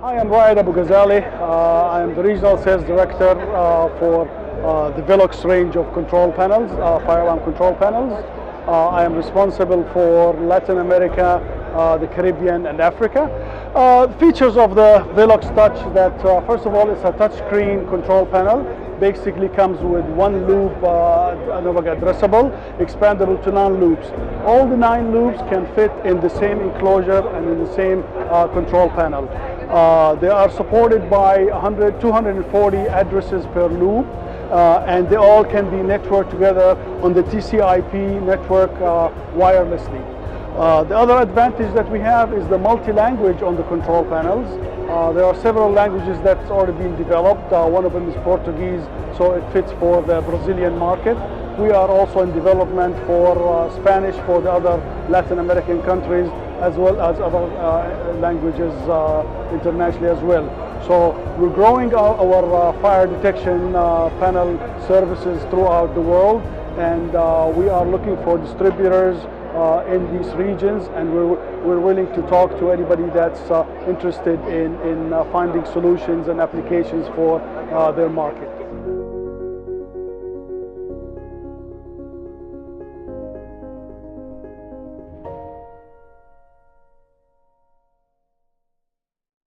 Hi, I'm Raed Ghazaleh. I'm the Regional Sales Director for the VELOX range of control panels, fire alarm control panels. I am responsible for Latin America, the Caribbean and Africa. Features of the VELOXTOUCH that first of all it's a touchscreen control panel. Basically comes with one loop, addressable, expandable to 9 loops. All the 9 loops can fit in the same enclosure and in the same control panel. They are supported by 240 addresses per loop, and they all can be networked together on the TCP network wirelessly. The other advantage that we have is the multi-language on the control panels. There are several languages that's already been developed. One of them is Portuguese, so it fits for the Brazilian market. We are also in development for Spanish for the other Latin American countries, as well as other languages internationally as well. So we're growing our fire detection panel services throughout the world, and we are looking for distributors in these regions, and we're willing to talk to anybody that's interested in finding solutions and applications for their market.